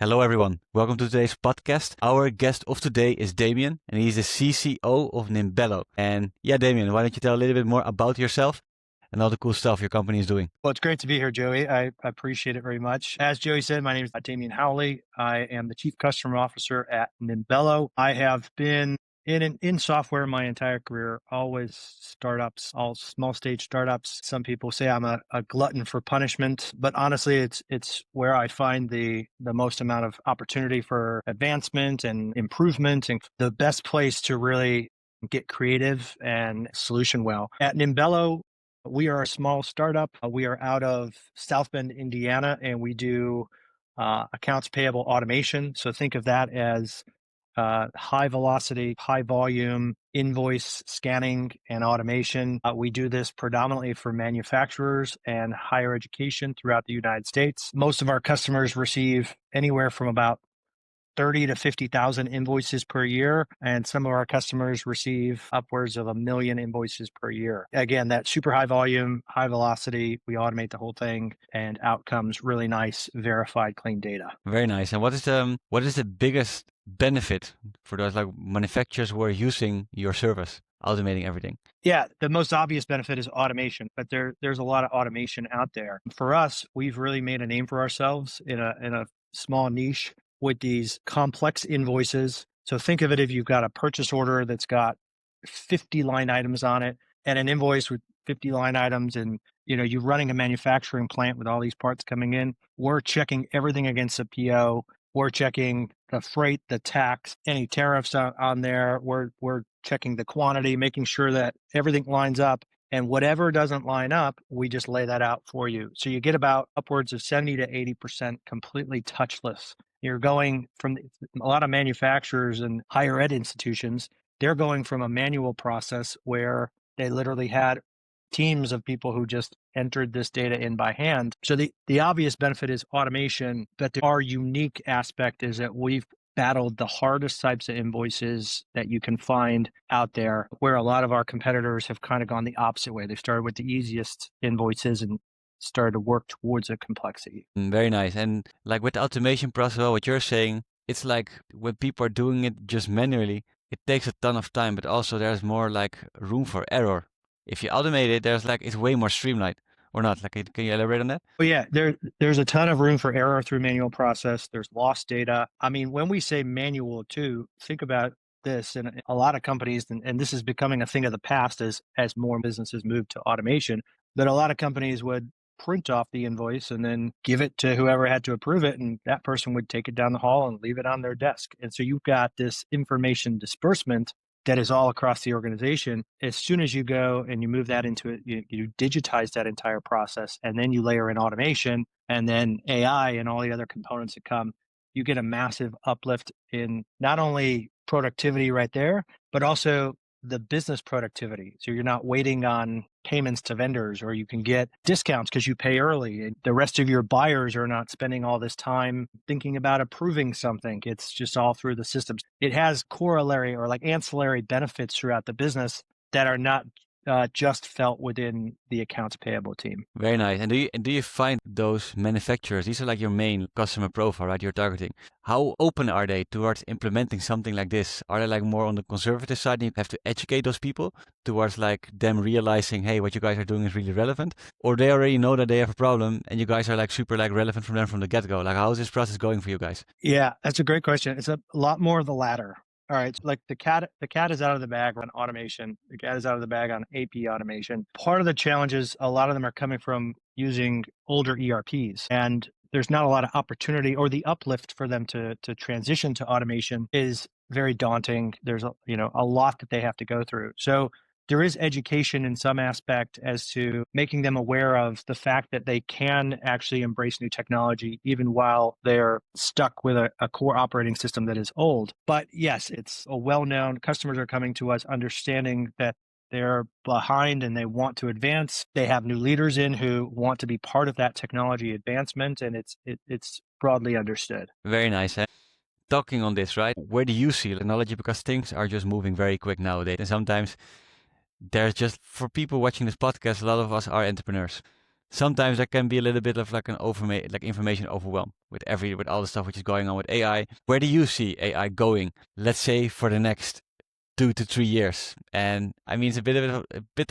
Hello, everyone. Welcome to today's podcast. Our guest of today is Damien, and he's the CCO of Nimbello. And yeah, Damien, why don't you tell a little bit more about yourself and all the cool stuff your company is doing? Well, it's great to be here, Joey. I appreciate it very much. As Joey said, my name is Damien Howley. I am the Chief Customer Officer at Nimbello. I have been in software my entire career, always startups, all small stage startups. Some people say I'm a glutton for punishment, but honestly, it's where I find the most amount of opportunity for advancement and improvement, and the best place to really get creative and solution well. At Nimbello, we are a small startup. We are out of South Bend, Indiana, and we do accounts payable automation. So think of that as high velocity, high volume invoice scanning and automation. We do this predominantly for manufacturers and higher education throughout the United States. Most of our customers receive anywhere from about 30 to 50,000 invoices per year. And some of our customers receive upwards of 1 million invoices per year. Again, that super high volume, high velocity, we automate the whole thing, and out comes really nice, verified, clean data. Very nice. And what is the biggest benefit for those like manufacturers who are using your service, automating everything? Yeah, the most obvious benefit is automation, but there's a lot of automation out there. For us, we've really made a name for ourselves in a small niche with these complex invoices. So think of it, if you've got a purchase order that's got 50 line items on it and an invoice with 50 line items, and you're running a manufacturing plant with all these parts coming in. We're checking everything against a PO. We're checking the freight, the tax, any tariffs on there. We're checking the quantity, making sure that everything lines up. And whatever doesn't line up, we just lay that out for you. So you get about upwards of 70 to 80% completely touchless. You're going from a lot of manufacturers and higher ed institutions, they're going from a manual process where they literally had teams of people who just entered this data in by hand. So the obvious benefit is automation, but our unique aspect is that we've battled the hardest types of invoices that you can find out there, where a lot of our competitors have kind of gone the opposite way. They started with the easiest invoices and started to work towards a complexity. Very nice. And like with the automation process, well, what you're saying, it's like when people are doing it just manually, it takes a ton of time, but also there's more like room for error. If you automate it, it's way more streamlined or not. Like, can you elaborate on that? Well, yeah, there's a ton of room for error through manual process. There's lost data. I mean, when we say manual too, think about this, and a lot of companies, and this is becoming a thing of the past as more businesses move to automation, that a lot of companies would print off the invoice and then give it to whoever had to approve it, and that person would take it down the hall and leave it on their desk. And so you've got this information disbursement that is all across the organization. As soon as you go and you move that into it, you digitize that entire process, and then you layer in automation and then AI and all the other components that come, you get a massive uplift in not only productivity right there, but also the business productivity. So you're not waiting on payments to vendors, or you can get discounts because you pay early. And the rest of your buyers are not spending all this time thinking about approving something. It's just all through the systems. It has corollary or like ancillary benefits throughout the business that are not just felt within the accounts payable team. Very nice. And do you find those manufacturers, these are like your main customer profile, right? You're targeting. How open are they towards implementing something like this? Are they like more on the conservative side and you have to educate those people towards like them realizing, hey, what you guys are doing is really relevant? Or they already know that they have a problem and you guys are like super like relevant from them from the get-go? Like, how is this process going for you guys? Yeah, that's a great question. It's a lot more of the latter. All right, so like the cat is out of the bag on automation. The cat is out of the bag on AP automation. Part of the challenges, a lot of them are coming from using older ERPs, and there's not a lot of opportunity, or the uplift for them to transition to automation is very daunting. There's a lot that they have to go through. So there is education in some aspect as to making them aware of the fact that they can actually embrace new technology even while they're stuck with a core operating system that is old. But yes, it's a well-known, customers are coming to us understanding that they're behind and they want to advance. They have new leaders in who want to be part of that technology advancement, and it's broadly understood. Very nice. Talking on this, right? Where do you see technology? Because things are just moving very quick nowadays. And sometimes there's just, for people watching this podcast, a lot of us are entrepreneurs. sometimes there can be a little bit of like information overwhelm with all the stuff which is going on with AI. Where do you see AI going, let's say for the next 2 to 3 years? And I mean, it's a bit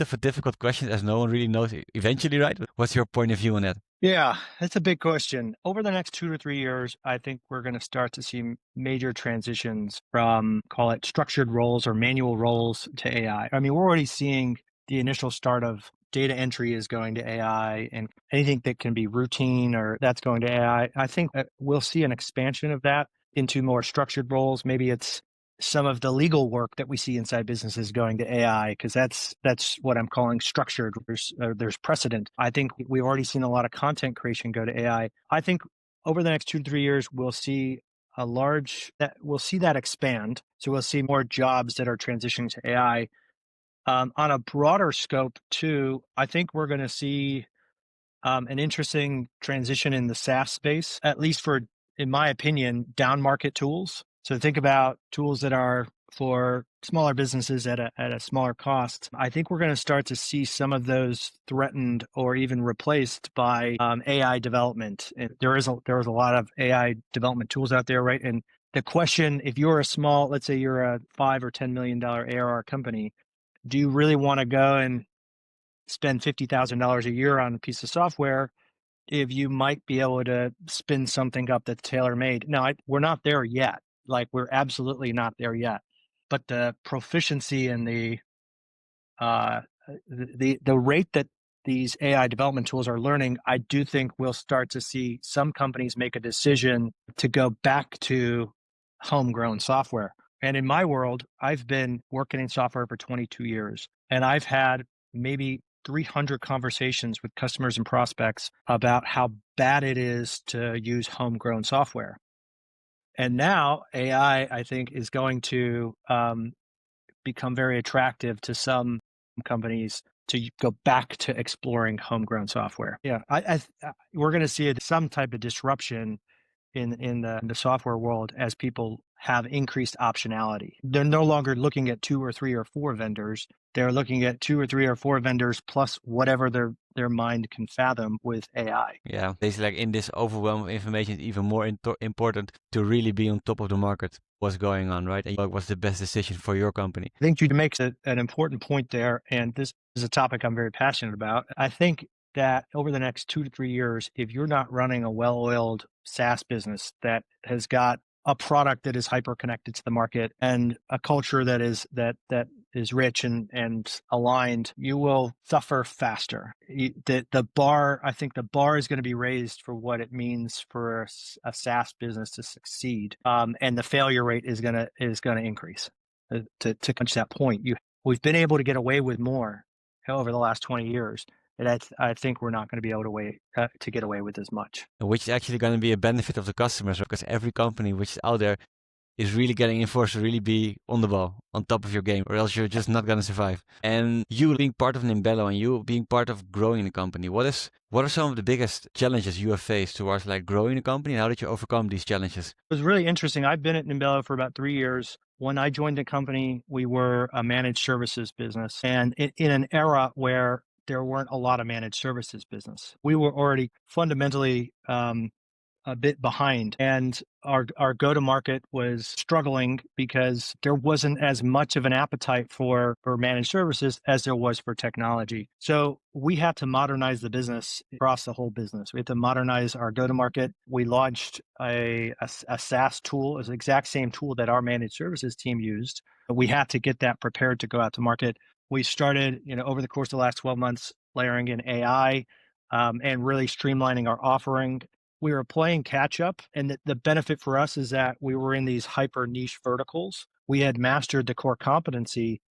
of a difficult question as no one really knows eventually, right? What's your point of view on that? Yeah, that's a big question. Over the next 2 to 3 years, I think we're going to start to see major transitions from, call it structured roles or manual roles to AI. I mean, we're already seeing the initial start of data entry is going to AI, and anything that can be routine or that's going to AI. I think we'll see an expansion of that into more structured roles. Maybe it's some of the legal work that we see inside businesses going to AI, because that's what I'm calling structured. There's precedent. I think we've already seen a lot of content creation go to AI. I think over the next 2 to 3 years, we'll see that expand. So we'll see more jobs that are transitioning to AI. On a broader scope too, I think we're going to see an interesting transition in the SaaS space, at least for, in my opinion, down market tools. So think about tools that are for smaller businesses at a smaller cost. I think we're going to start to see some of those threatened or even replaced by AI development. And there is a lot of AI development tools out there, right? And the question, if you're a small, let's say you're a $5 or $10 million ARR company, do you really want to go and spend $50,000 a year on a piece of software if you might be able to spin something up that's tailor-made? No, we're not there yet. Like, we're absolutely not there yet. But the proficiency and the rate that these AI development tools are learning, I do think we'll start to see some companies make a decision to go back to homegrown software. And in my world, I've been working in software for 22 years, and I've had maybe 300 conversations with customers and prospects about how bad it is to use homegrown software. And now AI, I think, is going to become very attractive to some companies to go back to exploring homegrown software. Yeah, we're going to see some type of disruption in the software world as people have increased optionality. They're no longer looking at 2 or 3 or 4 vendors. They're looking at 2 or 3 or 4 vendors plus whatever their mind can fathom with AI. Yeah, basically, like in this overwhelm of information, it's even more important to really be on top of the market. What's going on, right? And what's the best decision for your company? I think you make an important point there, and this is a topic I'm very passionate about. I think that over the next 2 to 3 years, if you're not running a well-oiled SaaS business that has got a product that is hyper connected to the market and a culture that is rich and aligned, you will suffer faster. The bar is going to be raised for what it means for a SaaS business to succeed, and the failure rate is going to increase. To punch that point, we've been able to get away with more over the last 20 years. And I think we're not going to be able to get away with as much. Which is actually going to be a benefit of the customers, because every company which is out there is really getting enforced to really be on the ball, on top of your game, or else you're just not going to survive. And you being part of Nimbello and you being part of growing the company, what are some of the biggest challenges you have faced towards like growing the company, and how did you overcome these challenges? It was really interesting. I've been at Nimbello for about 3 years. When I joined the company, we were a managed services business, and in an era where there weren't a lot of managed services business. We were already fundamentally a bit behind, and our go-to-market was struggling because there wasn't as much of an appetite for managed services as there was for technology. So we had to modernize the business across the whole business. We had to modernize our go-to-market. We launched a SaaS tool, it's the exact same tool that our managed services team used. But we had to get that prepared to go out to market. We started, over the course of the last 12 months, layering in AI and really streamlining our offering. We were playing catch up, and the benefit for us is that we were in these hyper niche verticals. We had mastered the core competency,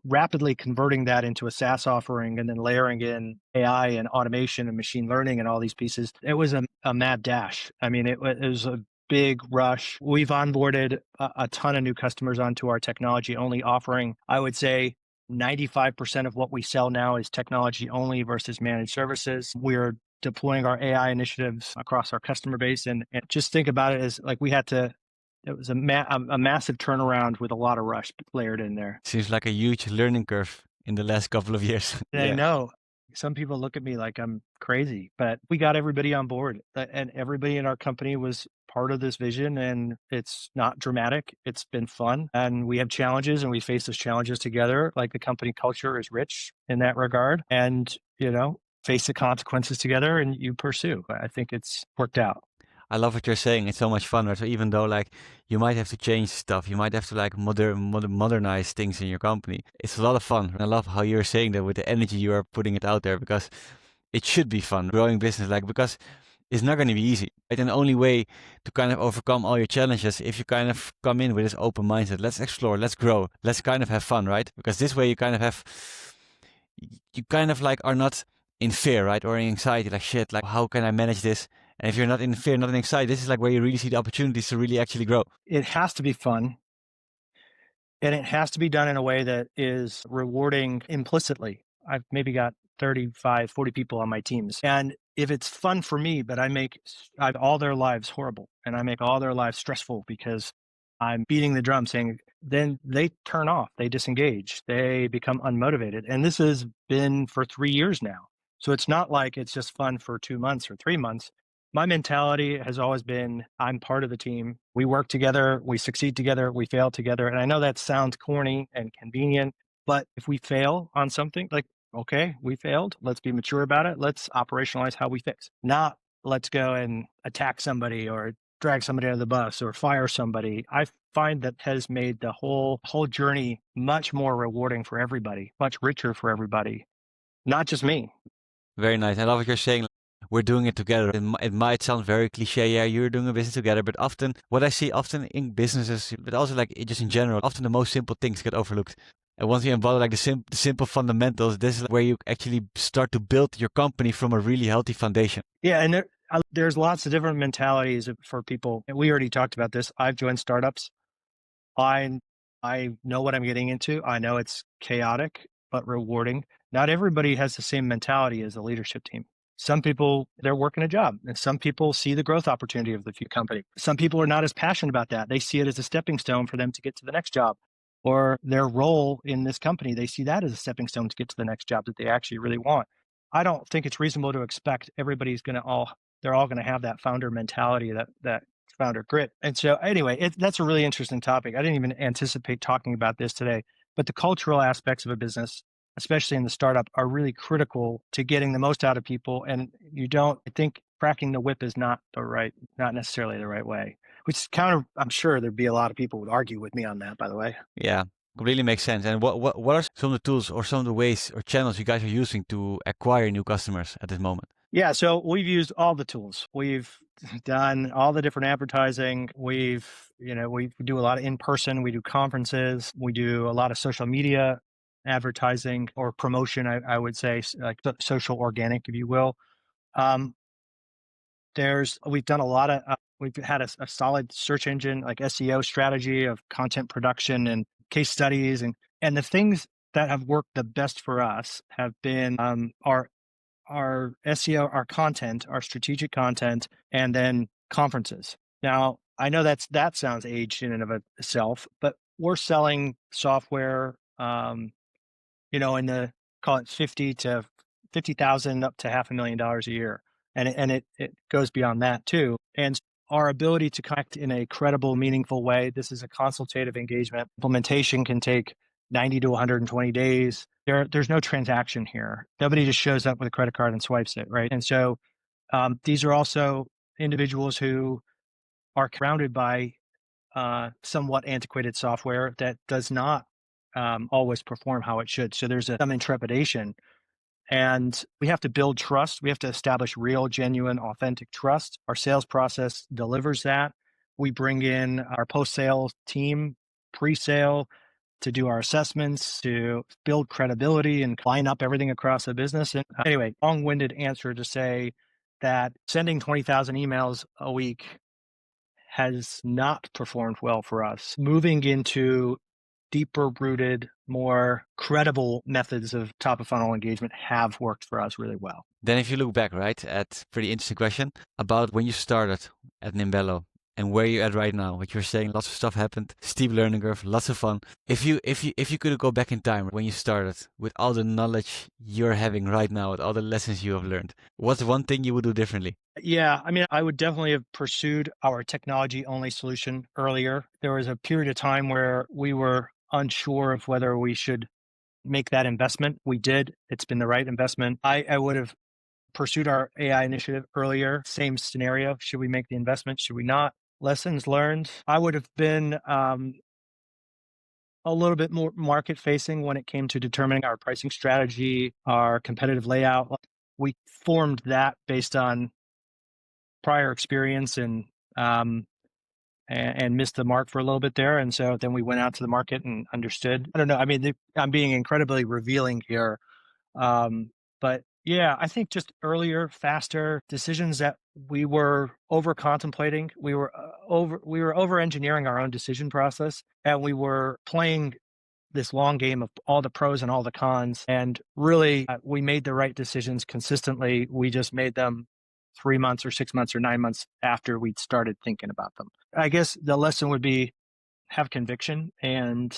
rapidly converting that into a SaaS offering and then layering in AI and automation and machine learning and all these pieces. It was a mad dash. I mean, it was a big rush. We've onboarded a ton of new customers onto our technology only offering. I would say 95% of what we sell now is technology only versus managed services. We're deploying our AI initiatives across our customer base, and just think about it as like it was a massive turnaround with a lot of rush layered in there. Seems like a huge learning curve in the last couple of years. I know. Some people look at me like I'm crazy, but we got everybody on board, and everybody in our company was part of this vision. And it's not dramatic. It's been fun. And we have challenges and we face those challenges together. Like the company culture is rich in that regard. And, face the consequences together and you pursue. I think it's worked out. I love what you're saying. It's so much fun, right? So even though like you might have to change stuff, you might have to like modernize things in your company. It's a lot of fun. I love how you're saying that with the energy you are putting it out there, because it should be fun growing business, like, because it's not going to be easy, right? And the only way to kind of overcome all your challenges, if you kind of come in with this open mindset, let's explore, let's grow, let's kind of have fun, right? Because this way you kind of have, you kind of like are not in fear, right? Or in anxiety, like shit, like how can I manage this? And if you're not in fear, not in anxiety, this is like where you really see the opportunities to really actually grow. It has to be fun. And it has to be done in a way that is rewarding implicitly. I've maybe got 35, 40 people on my teams. And if it's fun for me, but I've all their lives horrible and I make all their lives stressful because I'm beating the drum saying, then they turn off, they disengage, they become unmotivated. And this has been for 3 years now. So it's not like it's just fun for 2 months or 3 months. My mentality has always been, I'm part of the team. We work together, we succeed together, we fail together. And I know that sounds corny and convenient, but if we fail on something, like, okay, we failed, let's be mature about it. Let's operationalize how we fix. Not let's go and attack somebody or drag somebody under the bus or fire somebody. I find that has made the whole journey much more rewarding for everybody, much richer for everybody, not just me. Very nice. I love what you're saying. We're doing it together. It might sound very cliche. Yeah, you're doing a business together. But often, what I see often in businesses, but also like just in general, often the most simple things get overlooked. And once you embody like the simple fundamentals, this is where you actually start to build your company from a really healthy foundation. Yeah, and there's lots of different mentalities for people. And we already talked about this. I've joined startups. I know what I'm getting into. I know it's chaotic but rewarding. Not everybody has the same mentality as a leadership team. Some people, they're working a job, and some people see the growth opportunity of the company. Some people are not as passionate about that. They see it as a stepping stone for them to get to the next job, or their role in this company. They see that as a stepping stone to get to the next job that they actually really want. I don't think it's reasonable to expect everybody's going to they're all going to have that founder mentality, that founder grit. And so anyway, that's a really interesting topic. I didn't even anticipate talking about this today, but the cultural aspects of a business, especially in the startup, are really critical to getting the most out of people. And I think cracking the whip is not necessarily the right way, which is I'm sure there'd be a lot of people would argue with me on that, by the way. Yeah, completely makes sense. And what are some of the tools or some of the ways or channels you guys are using to acquire new customers at this moment? Yeah, so we've used all the tools. We've done all the different advertising. We do a lot of in-person, we do conferences, we do a lot of social media advertising or promotion, I would say, like social organic, if you will. Um, we've done a lot of, we've had a solid search engine, like SEO strategy of content production and case studies. And the things that have worked the best for us have been our SEO, our content, our strategic content, and then conferences. Now, I know that sounds aged in and of itself, but we're selling software, in the, call it 50,000 up to $500,000 a year. And it goes beyond that too. And our ability to connect in a credible, meaningful way. This is a consultative engagement. Implementation can take 90 to 120 days. There's no transaction here. Nobody just shows up with a credit card and swipes it, right? And so these are also individuals who are surrounded by somewhat antiquated software that does not always perform how it should. So there's some intrepidation. And we have to build trust. We have to establish real, genuine, authentic trust. Our sales process delivers that. We bring in our post-sale team, pre-sale, to do our assessments, to build credibility and line up everything across the business. And anyway, long-winded answer to say that sending 20,000 emails a week has not performed well for us. Moving into deeper rooted, more credible methods of top of funnel engagement have worked for us really well. Then if you look back, right, at pretty interesting question about when you started at Nimbello, and where you're at right now. What you're saying, lots of stuff happened, steep learning curve, lots of fun. If you could go back in time when you started with all the knowledge you're having right now, with all the lessons you have learned, what's one thing you would do differently? Yeah, I mean, I would definitely have pursued our technology only solution earlier. There was a period of time where we were unsure of whether we should make that investment. We did. It's been the right investment. I would have pursued our AI initiative earlier. Same scenario. Should we make the investment? Should we not? Lessons learned. I would have been a little bit more market facing when it came to determining our pricing strategy, our competitive layout. We formed that based on prior experience and missed the mark for a little bit there. And so then we went out to the market and understood. I don't know. I mean, I'm being incredibly revealing here. But yeah, I think just earlier, faster decisions that we were over contemplating. We were over engineering our own decision process, and we were playing this long game of all the pros and all the cons. And really, we made the right decisions consistently. We just made them 3 months or 6 months or 9 months after we'd started thinking about them. I guess the lesson would be have conviction and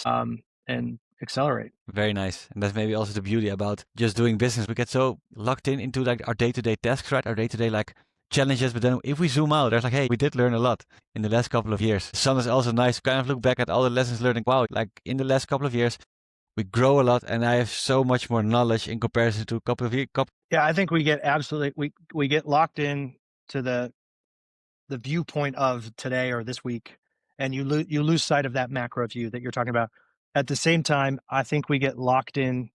accelerate. Very nice. And that's maybe also the beauty about just doing business. We get so locked into like our day-to-day tasks, right? Our day-to-day like challenges. But then if we zoom out, there's like, hey, we did learn a lot in the last couple of years. Sometimes also nice to kind of look back at all the lessons learned. Wow, like in the last couple of years, we grow a lot, and I have so much more knowledge in comparison to a couple of years. Yeah, I think we get absolutely we get locked in to the viewpoint of today or this week, and you lose sight of that macro view that you're talking about. At the same time, I think we get locked in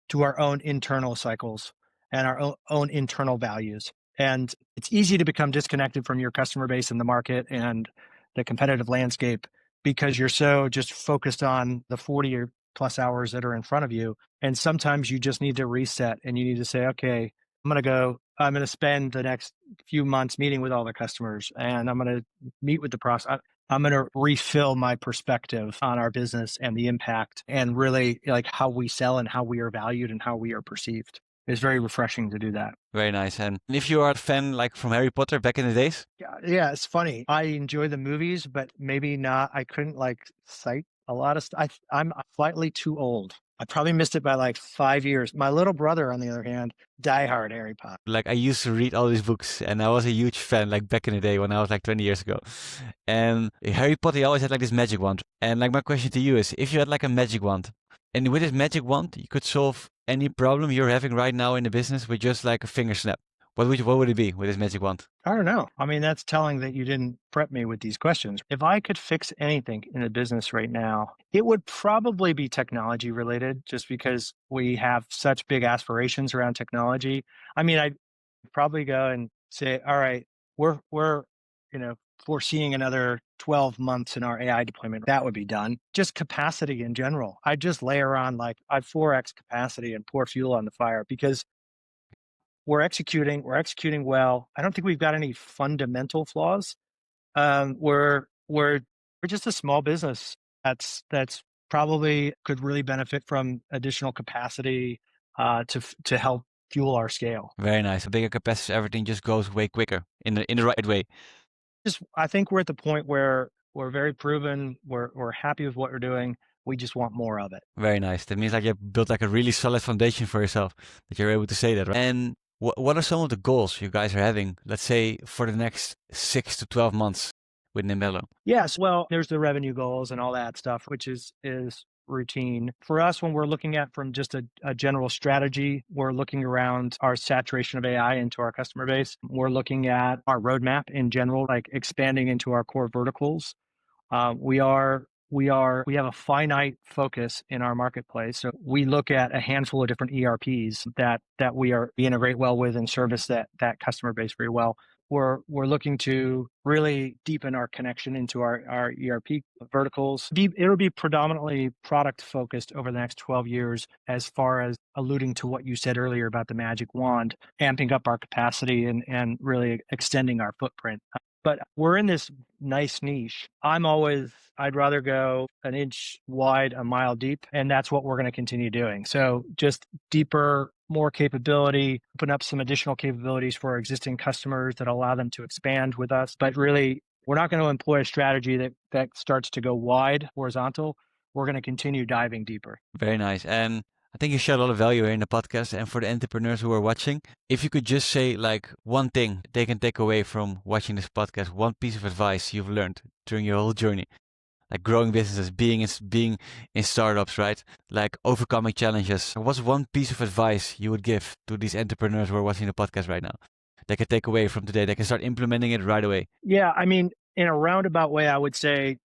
to our own internal cycles and our own internal values. And it's easy to become disconnected from your customer base in the market and the competitive landscape because you're so just focused on the 40 or plus hours that are in front of you. And sometimes you just need to reset and you need to say, okay, I'm going to spend the next few months meeting with all the customers and I'm going to meet with the prospect. I'm going to refill my perspective on our business and the impact and really like how we sell and how we are valued and how we are perceived. It's very refreshing to do that. Very nice. And if you are a fan like from Harry Potter back in the days? Yeah, it's funny. I enjoy the movies, but maybe not. I couldn't like cite a lot of stuff. I'm slightly too old. I probably missed it by like 5 years. My little brother, on the other hand, diehard Harry Potter. Like I used to read all these books and I was a huge fan like back in the day when I was like 20 years ago. And Harry Potter he always had like this magic wand. And like my question to you is if you had like a magic wand and with this magic wand you could solve any problem you're having right now in the business with just like a finger snap, what would it be with this magic wand? I don't know. I mean, that's telling that you didn't prep me with these questions. If I could fix anything in the business right now, it would probably be technology related, just because we have such big aspirations around technology. I mean, I'd probably go and say, all right, we're foreseeing another 12 months in our AI deployment. That would be done. Just capacity in general. I just layer on like I 4x capacity and pour fuel on the fire because we're executing well. I don't think we've got any fundamental flaws. We're just a small business that's probably could really benefit from additional capacity to help fuel our scale. Very nice. A bigger capacity, everything just goes way quicker in the right way. I think we're at the point where we're very proven. We're happy with what we're doing. We just want more of it. Very nice. That means like you built like a really solid foundation for yourself that you're able to say that. Right? And what are some of the goals you guys are having, let's say, for the next 6 to 12 months with Nimbello? Yes. Well, there's the revenue goals and all that stuff, which is routine. For us, when we're looking at from just a general strategy, we're looking around our saturation of AI into our customer base. We're looking at our roadmap in general, like expanding into our core verticals. We have a finite focus in our marketplace. So we look at a handful of different ERPs that we integrate well with and service that customer base very well. We're looking to really deepen our connection into our ERP verticals. It'll be predominantly product focused over the next 12 years, as far as alluding to what you said earlier about the magic wand, amping up our capacity and really extending our footprint. But we're in this nice niche. I'd rather go an inch wide, a mile deep, and that's what we're going to continue doing. So just deeper, more capability, open up some additional capabilities for our existing customers that allow them to expand with us, but really We're not going to employ a strategy that starts to go wide, horizontal. We're going to continue diving deeper. Very nice. And I think you shared a lot of value here in the podcast. And for the entrepreneurs who are watching, if you could just say like one thing they can take away from watching this podcast, one piece of advice you've learned during your whole journey, like growing businesses, being in startups, right? Like overcoming challenges. What's one piece of advice you would give to these entrepreneurs who are watching the podcast right now? They can take away from today. They can start implementing it right away. Yeah, I mean, in a roundabout way, I would say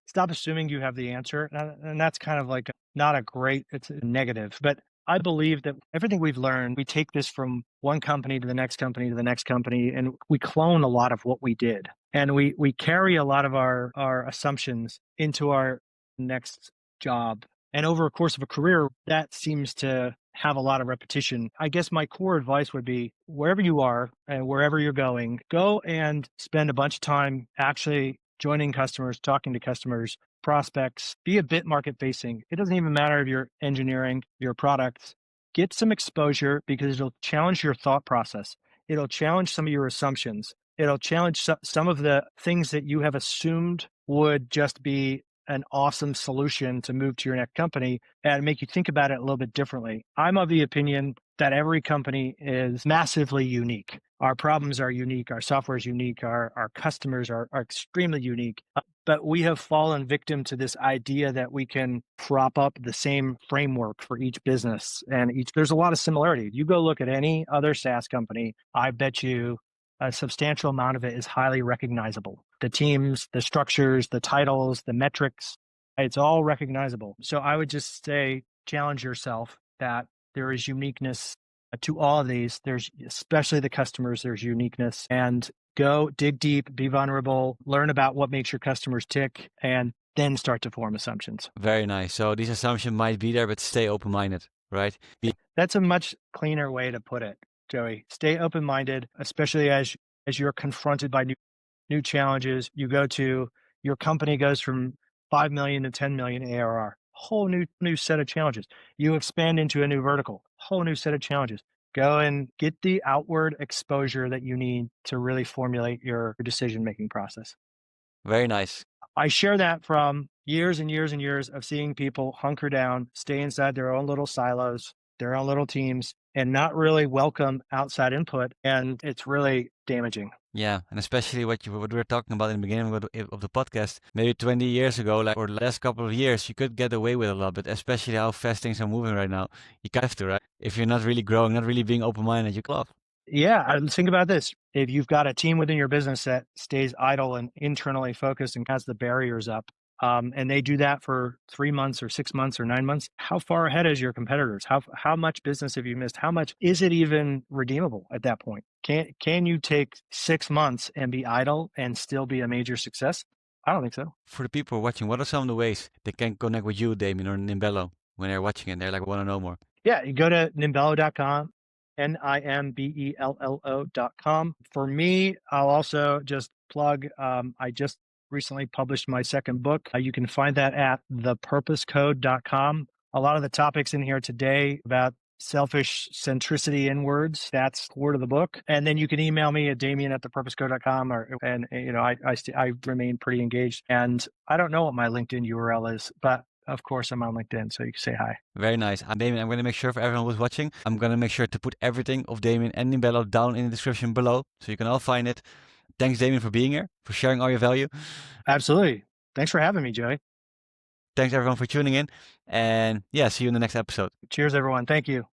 stop assuming you have the answer. And that's kind of like not a great, it's a negative. But I believe that everything we've learned, we take this from one company to the next company to the next company, and we clone a lot of what we did. And we carry a lot of our assumptions into our next job. And over a course of a career, that seems to have a lot of repetition. I guess my core advice would be wherever you are and wherever you're going, go and spend a bunch of time actually joining customers, talking to customers, prospects, be a bit market facing. It doesn't even matter if you're engineering your products. Get some exposure because it'll challenge your thought process. It'll challenge some of your assumptions. It'll challenge some of the things that you have assumed would just be an awesome solution to move to your next company and make you think about it a little bit differently. I'm of the opinion that every company is massively unique. Our problems are unique. Our software is unique. Our customers are extremely unique. But we have fallen victim to this idea that we can prop up the same framework for each business. And there's a lot of similarity. You go look at any other SaaS company, I bet you a substantial amount of it is highly recognizable. The teams, the structures, the titles, the metrics, it's all recognizable. So I would just say, challenge yourself that there is uniqueness to all of these. There's, especially the customers, there's uniqueness, and go dig deep, be vulnerable, learn about what makes your customers tick, and then start to form assumptions. Very nice. So these assumptions might be there, but stay open-minded, right? That's a much cleaner way to put it, Joey. Stay open-minded, especially as you're confronted by new challenges. Your company goes from 5 million to 10 million ARR, whole new set of challenges. You expand into a new vertical, whole new set of challenges. Go and get the outward exposure that you need to really formulate your decision-making process. Very nice. I share that from years and years and years of seeing people hunker down, stay inside their own little silos, their own little teams, and not really welcome outside input. And it's really damaging. Yeah, and especially what we were talking about in the beginning of the podcast, maybe 20 years ago, like, or the last couple of years, you could get away with a lot, but especially how fast things are moving right now, you kind of have to, right? If you're not really growing, not really being open-minded, you club. Yeah, think about this. If you've got a team within your business that stays idle and internally focused and has the barriers up, and they do that for 3 months or 6 months or 9 months, how far ahead is your competitors? How much business have you missed? How much is it even redeemable at that point? Can you take 6 months and be idle and still be a major success? I don't think so. For the people watching, what are some of the ways they can connect with you, Damien, or Nimbello when they're watching it? They're like, want to know more. Yeah, you go to nimbello.com. Nimbello.com. For me, I'll also just plug, I just recently published my second book. You can find that at thepurposecode.com. A lot of the topics in here today about selfish centricity inwards, that's the word of the book. And then you can email me at damien@thepurposecode.com, and I remain pretty engaged. And I don't know what my LinkedIn URL is, but of course, I'm on LinkedIn, so you can say hi. Very nice. And Damien, I'm going to make sure for everyone who's watching, I'm going to make sure to put everything of Damien and Nimbello down in the description below, so you can all find it. Thanks, Damien, for being here, for sharing all your value. Absolutely. Thanks for having me, Joey. Thanks, everyone, for tuning in. And yeah, see you in the next episode. Cheers, everyone. Thank you.